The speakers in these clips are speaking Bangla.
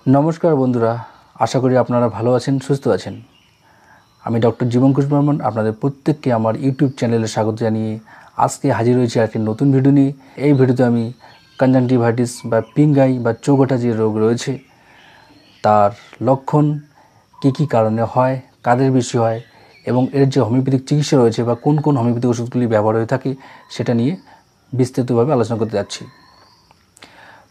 নমস্কার বন্ধুরা, আশা করি আপনারা ভালো আছেন, সুস্থ আছেন। আমি ডক্টর জীবনকুশ বর্মন আপনাদের প্রত্যেককে আমার ইউটিউব চ্যানেলে স্বাগত জানিয়ে আজকে হাজির হয়েছি একটি নতুন ভিডিও নিয়ে। এই ভিডিওতে আমি কনজাংটিভাইটিস বা পিঙ্ক আই বা চোখ ওঠা যে রোগ রয়েছে তার লক্ষণ, কী কারণে হয়, কাদের বেশি হয় এবং এর যে হোমিওপ্যাথিক চিকিৎসা রয়েছে বা কোন কোন হোমিওপ্যাথিক ওষুধগুলি ব্যবহার হয়ে থাকে সেটা নিয়ে বিস্তারিতভাবে আলোচনা করতে যাচ্ছি।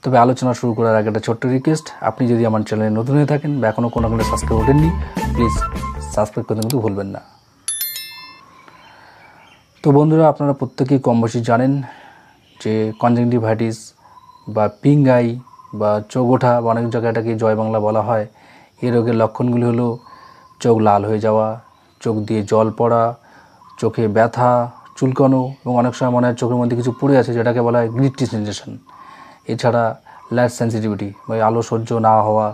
তবে আলোচনা শুরু করার আগে একটা ছোট্ট রিকোয়েস্ট, আপনি যদি আমার চ্যানেলে নতুন হয়ে থাকেন বা এখনও কোনো সাবস্ক্রাইব করেননি, প্লিজ সাবস্ক্রাইব করতে কিন্তু ভুলবেন না। তো বন্ধুরা, আপনারা প্রত্যেকেই কম বেশি জানেন যে কনজাংটিভাইটিস বা পিঙ্ক আই বা চোখ ওঠা বা অনেক জায়গায় এটাকে জয় বাংলা বলা হয়, এই রোগের লক্ষণগুলি হলো চোখ লাল হয়ে যাওয়া, চোখ দিয়ে জল পড়া, চোখে ব্যথা, চুলকানো এবং অনেক সময় মনে হয় চোখের মধ্যে কিছু পড়ে আছে যেটাকে বলা হয় গ্লিটি সেন্সেশন। এছাড়া লাইট সেন্সিটিভিটি বা আলো সহ্য না হওয়া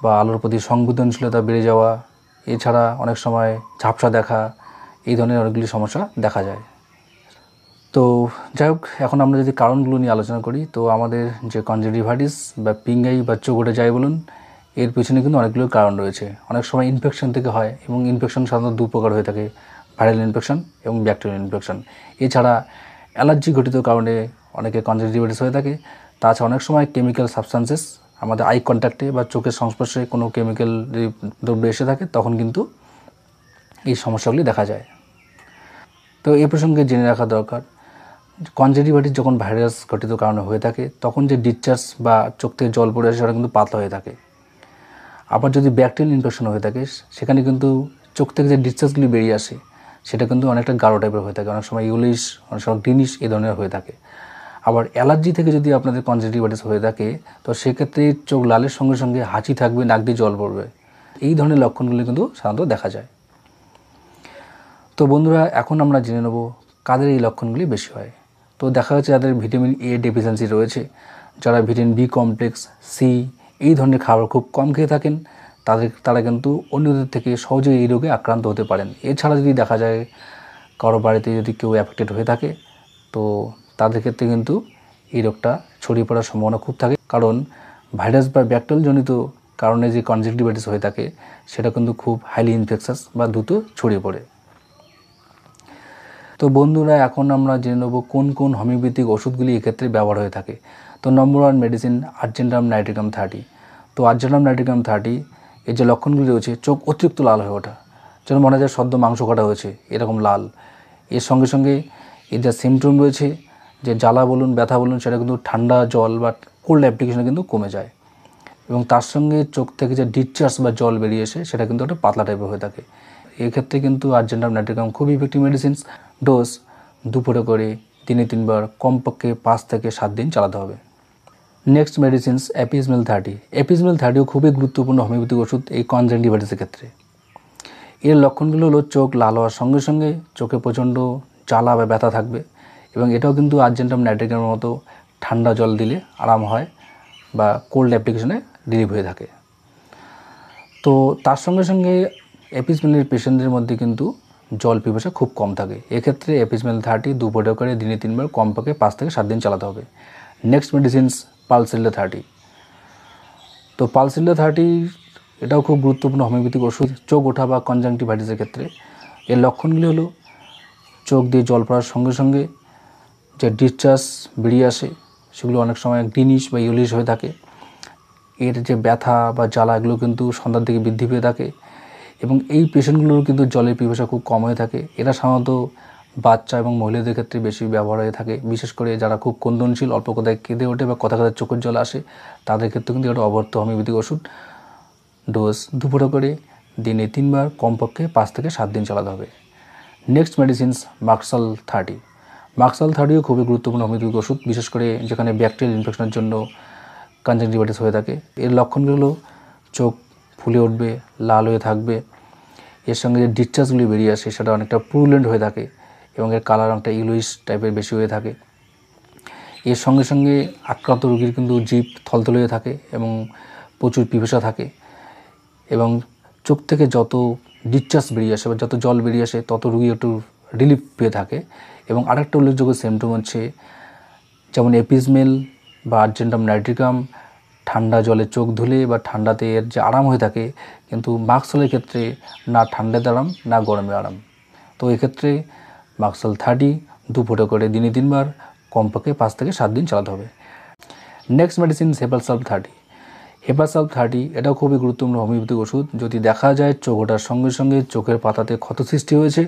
বা আলোর প্রতি সংবেদনশীলতা বেড়ে যাওয়া, এছাড়া অনেক সময় ঝাপসা দেখা, এই ধরনের অনেকগুলি সমস্যা দেখা যায়। তো যাই হোক, এখন আমরা যদি কারণগুলো নিয়ে আলোচনা করি, তো আমাদের যে কনজাংটিভাইটিস বা পিঙ্ক আই বা চোখ ওঠা যাই বলুন, এর পেছনে কিন্তু অনেকগুলো কারণ রয়েছে। অনেক সময় ইনফেকশন থেকে হয় এবং ইনফেকশন সাধারণত দু প্রকার হয়ে থাকে, ভাইরাল ইনফেকশন এবং ব্যাকটেরিয়াল ইনফেকশন। এছাড়া অ্যালার্জি ঘটিত কারণে অনেকে কনজাংটিভাইটিস হয়ে থাকে। তাছাড়া অনেক সময় কেমিক্যাল সাবস্টান্সেস আমাদের আই কন্ট্যাক্টে বা চোখের সংস্পর্শে কোনো কেমিক্যাল দ্রব্য এসে থাকে, তখন কিন্তু এই সমস্যাগুলি দেখা যায়। তো এই প্রসঙ্গে জেনে রাখা দরকার, কনজাংটিভাইটিস যখন ভাইরাস ঘটিত কারণে হয়ে থাকে তখন যে ডিসচার্জ বা চোখ থেকে জল পড়ে আসে সেটা কিন্তু পাতলা হয়ে থাকে। আবার যদি ব্যাকটেরিয়াল ইনফেকশন হয়ে থাকে সেখানে কিন্তু চোখ থেকে যে ডিসচার্জগুলি বেরিয়ে আসে সেটা কিন্তু অনেকটা গাঢ় টাইপের হয়ে থাকে, অনেক সময় ইউলিশ, অনেক সময় গ্রিনিশ এই ধরনের হয়ে থাকে। আবার অ্যালার্জি থেকে যদি আপনাদের কনজাংটিভাইটিস হয়ে থাকে তো সেক্ষেত্রে চোখ লালের সঙ্গে সঙ্গে হাঁচি থাকবে, নাক দিয়ে জল পড়বে, এই ধরনের লক্ষণগুলি কিন্তু সাধারণত দেখা যায়। তো বন্ধুরা, এখন আমরা জেনে নেব কাদের এই লক্ষণগুলি বেশি হয়। তো দেখা যাচ্ছে যাদের ভিটামিন এ ডেফিসিয়েন্সি রয়েছে, যারা ভিটামিন বি কমপ্লেক্স, সি এই ধরনের খাবার খুব কম খেয়ে থাকেন, তারা কিন্তু অন্যদের থেকে সহজেই এই রোগে আক্রান্ত হতে পারেন। এছাড়া যদি দেখা যায় কারো বাড়িতে যদি কেউ অ্যাফেক্টেড হয়ে থাকে তো তাদের ক্ষেত্রে কিন্তু এই রোগটা ছড়িয়ে পড়ার সম্ভাবনা খুব থাকে, কারণ ভাইরাস বা ব্যাকটেরিয়াল জনিত কারণে যে কনজাংটিভাইটিস হয়ে থাকে সেটা কিন্তু খুব হাইলি ইনফেকশাস বা দ্রুত ছড়িয়ে পড়ে। তো বন্ধুরা, এখন আমরা জেনে নেব কোন কোন হোমিওপ্যাথিক ওষুধগুলি এক্ষেত্রে ব্যবহার হয়ে থাকে। তো নম্বর 1 মেডিসিন আর্জেন্টাম নাইট্রিকাম 30। তো আর্জেন্টাম নাইট্রিকাম 30 এর যে লক্ষণগুলি রয়েছে, চোখ অতিরিক্ত লাল হয়ে ওঠা, যেন মনে হয় সদ্য মাংস কাটা হয়েছে এরকম লাল। এর সঙ্গে সঙ্গে এর যা সিমটম রয়েছে, যে জ্বালা বলুন, ব্যথা বলুন, সেটা কিন্তু ঠান্ডা জল বা কোল্ড অ্যাপ্লিকেশনে কিন্তু কমে যায় এবং তার সঙ্গে চোখ থেকে যে ডিসচার্জ বা জল বেরিয়ে এসে সেটা কিন্তু একটা পাতলা টাইপের হয়ে থাকে। এক্ষেত্রে কিন্তু আর্জেন্টাম নাইট্রিকাম খুব ইফেক্টিভ মেডিসিনস। ডোজ দুপুরে করে দিনে 3 বার, কমপক্ষে 5 থেকে 7 দিন চালাতে হবে। Next medicines অ্যাপিজমেল 30। অ্যাপিজমেল 30ও খুবই গুরুত্বপূর্ণ হোমিওপ্যাথিক ওষুধ এই কনজাংটিভাইটিসের ক্ষেত্রে। এর লক্ষণগুলো হলো চোখ লাল হওয়ার সঙ্গে সঙ্গে চোখে প্রচণ্ড জ্বালা বা ব্যথা থাকবে এবং এটাও কিন্তু আর্জেন্টাম নাইট্রিকামের মতো ঠান্ডা জল দিলে আরাম হয় বা কোল্ড অ্যাপ্লিকেশনে রিলিভ হয়ে থাকে। তো তার সঙ্গে সঙ্গে অ্যাপিজমেলের পেশেন্টদের মধ্যে কিন্তু জল পিপাসা খুব কম থাকে। এক্ষেত্রে অ্যাপিজমেল 30 দুপুরে করে দিনে 3 বার, কমপক্ষে 5 থেকে 7 দিন চালাতে হবে। Next medicines pulsatilla 30। তো পালসিল্লা 30 এটাও খুব গুরুত্বপূর্ণ হোমিওপ্যাথিক ওষুধ চোখ ওঠা বা কনজাংটিভাইটিসের ক্ষেত্রে। এর লক্ষণগুলি হলো চোখ দিয়ে জল পড়ার সঙ্গে সঙ্গে যে ডিসচার্জ বেরিয়ে আসে সেগুলো অনেক সময় গ্রিনিশ বা ইয়েলোইশ হয়ে থাকে। এর যে ব্যথা বা জ্বালা এগুলো কিন্তু সন্ধ্যার দিকে বৃদ্ধি পেয়ে থাকে এবং এই পেশেন্টগুলোর কিন্তু জলের পিপাসা খুব কম হয়ে থাকে। এরা সাধারণত বাচ্চা এবং মহিলাদের ক্ষেত্রে বেশি ব্যবহার হয়ে থাকে, বিশেষ করে যারা খুব ক্রন্দনশীল, অল্প কথায় কেঁদে ওঠে বা কথা কথায় চোখের জল আসে, তাদের ক্ষেত্রে কিন্তু এটা অবর্ত হোমিওপ্যাথিক ওষুধ। ডোজ দুপুরে করে দিনে 3 বার, কমপক্ষে 5 থেকে 7 দিন চালাতে হবে। Next medicines মাক্সাল 30। মাক্সাল 30ও খুবই গুরুত্বপূর্ণ হোমিওপ্যাথিক ওষুধ, বিশেষ করে যেখানে ব্যাকটেরিয়াল ইনফেকশনের জন্য কনজাংটিভাইটিস হয়ে থাকে। এর লক্ষণগুলো চোখ ফুলে উঠবে, লাল হয়ে থাকবে, এর সঙ্গে যে ডিসচার্জগুলি বেরিয়ে আসে সেটা অনেকটা পুরুলেন্ট হয়ে থাকে এবং এর কালার অনেকটা ইয়েলোইশ টাইপের বেশি হয়ে থাকে। এর সঙ্গে সঙ্গে আক্রান্ত রোগীর কিন্তু জিভ থলথলে হয়ে থাকে এবং প্রচুর পিপাসা থাকে এবং চোখ থেকে যত ডিসচার্জ বেরিয়ে আসে বা যত জল বেরিয়ে আসে তত রোগী একটু রিলিফ পেয়ে থাকে। এবং আরেকটা উল্লেখযোগ্য সিমটম হচ্ছে, যেমন এপিজমেল বা আর্জেন্টাম নাইট্রিকাম ঠান্ডা জলে চোখ ধুলে বা ঠান্ডাতে এর যে আরাম হয়ে থাকে, কিন্তু মাক্সওয়েলের ক্ষেত্রে না ঠান্ডাতে আরাম না গরমে আরাম। তো এক্ষেত্রে মাক্সওয়েল 30 2 ফোঁটা করে দিনে 3 বার কমপক্ষে 5 থেকে 7 দিন চালাতে হবে। Next medicine হেপাসাল্ফ 30। হেপাসাল্ফ 30 এটাও খুবই গুরুত্বপূর্ণ হোমিওপ্যাথিক ওষুধ। যদি দেখা যায় চোখ ওঠার সঙ্গে সঙ্গে চোখের পাতাতে ক্ষত সৃষ্টি হয়েছে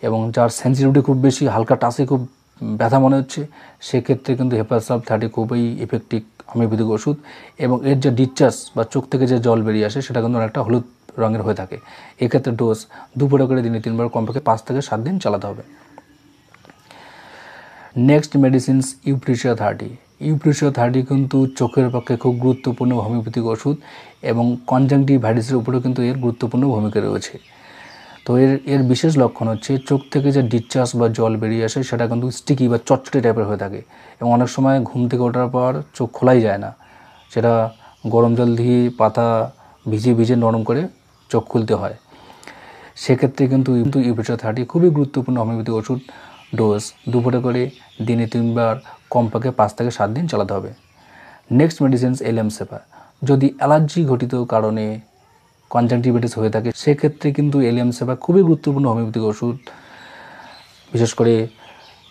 এবং যার সেন্সিটিভিটি খুব বেশি, হালকা টাচে খুব ব্যথা মনে হচ্ছে, সেক্ষেত্রে কিন্তু হেপাসাল্ফ 30 খুবই ইফেক্টিভ হোমিওপ্যাথিক ওষুধ। এবং এর যে ডিসচার্জ বা চোখ থেকে যে জল বেরিয়ে আসে সেটা কিন্তু অনেকটা হলুদ রঙের হয়ে থাকে। এক্ষেত্রে ডোজ 2 ফোঁটা করে দিনে 3 বার কমপক্ষে 5 থেকে 7 দিন চালাতে হবে। Next medicines ইউপ্রেশিয়া 30। ইউপ্রেশিয়া 30 কিন্তু চোখের পক্ষে খুব গুরুত্বপূর্ণ হোমিওপ্যাথিক ওষুধ এবং কনজাংটিভাইটিসের উপরেও কিন্তু এর গুরুত্বপূর্ণ ভূমিকা রয়েছে। তো এর বিশেষ লক্ষণ হচ্ছে চোখ থেকে যে ডিসচার্জ বা জল বেরিয়ে আসে সেটা কিন্তু স্টিকি বা চটচটে টাইপের হয়ে থাকে এবং অনেক সময় ঘুম থেকে ওঠার পর চোখ খোলাই যায় না, সেটা গরম জল দিয়ে পাতা ভিজে নরম করে চোখ খুলতে হয়। সেক্ষেত্রে কিন্তু ইউপ্রেশিয়া 30 খুবই গুরুত্বপূর্ণ হোমিওপ্যাথিক ওষুধ। ডোজ 2 ফোঁটা করে দিনে 3 বার কমপক্ষে 5 থেকে 7 দিন চালাতে হবে। Next medicines allium cepa. যদি অ্যালার্জি ঘটিত কারণে কনজাংটিভাইটিস হয়ে থাকে সেক্ষেত্রে কিন্তু এলিয়াম সেপা খুবই গুরুত্বপূর্ণ হোমিওপ্যাথিক ওষুধ। বিশেষ করে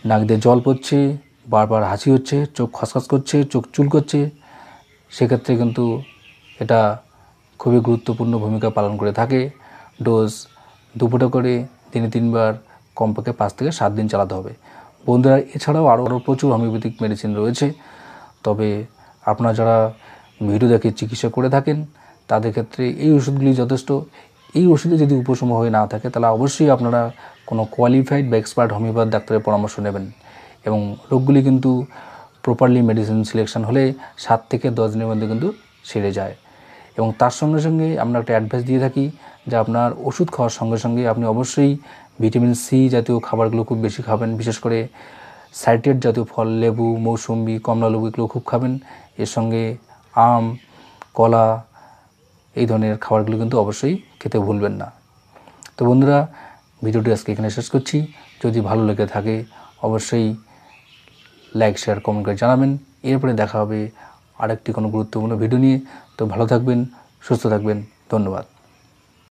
নাক দিয়ে জল পড়ছে, বারবার হাঁচি হচ্ছে, চোখ খসখস করছে, চোখ চুলকোচ্ছে, সেক্ষেত্রে কিন্তু এটা খুবই গুরুত্বপূর্ণ ভূমিকা পালন করে থাকে। ডোজ 2 ফোঁটা করে দিনে 3 বার কমপক্ষে 5 থেকে 7 দিন চালাতে হবে। বন্ধুরা, এছাড়াও আরও প্রচুর হোমিওপ্যাথিক মেডিসিন রয়েছে, তবে আপনারা যারা ভিডিও দেখে চিকিৎসা করে থাকেন তাদের ক্ষেত্রে এই ওষুধগুলি যথেষ্ট। এই ওষুধে যদি উপশম হয়ে না থাকে তাহলে অবশ্যই আপনারা কোনো কোয়ালিফাইড বা এক্সপার্ট হোমিওপ্যাথ ডাক্তারের পরামর্শ নেবেন এবং রোগগুলি কিন্তু প্রপারলি মেডিসিন সিলেকশন হলে 7 থেকে 10 দিনের মধ্যে কিন্তু সেরে যায়। এবং তার সঙ্গে সঙ্গে আমরা একটা অ্যাডভাইস দিয়ে থাকি যে আপনার ওষুধ খাওয়ার সঙ্গে সঙ্গে আপনি অবশ্যই ভিটামিন সি জাতীয় খাবারগুলো খুব বেশি খাবেন, বিশেষ করে সাইট্রেট জাতীয় ফল, লেবু, মৌসুম্বি, কমলা লেবু এগুলো খুব খাবেন। এর সঙ্গে আম, কলা এই ধরনের খাবারগুলো কিন্তু অবশ্যই খেতে ভুলবেন না। তো বন্ধুরা, ভিডিওটি আজকে এখানে শেষ করছি। যদি ভালো লেগে থাকে অবশ্যই লাইক, শেয়ার, কমেন্ট করে জানাবেন। এরপরে দেখা হবে আরেকটি কোনো গুরুত্বপূর্ণ ভিডিও নিয়ে। তো ভালো থাকবেন, সুস্থ থাকবেন, ধন্যবাদ।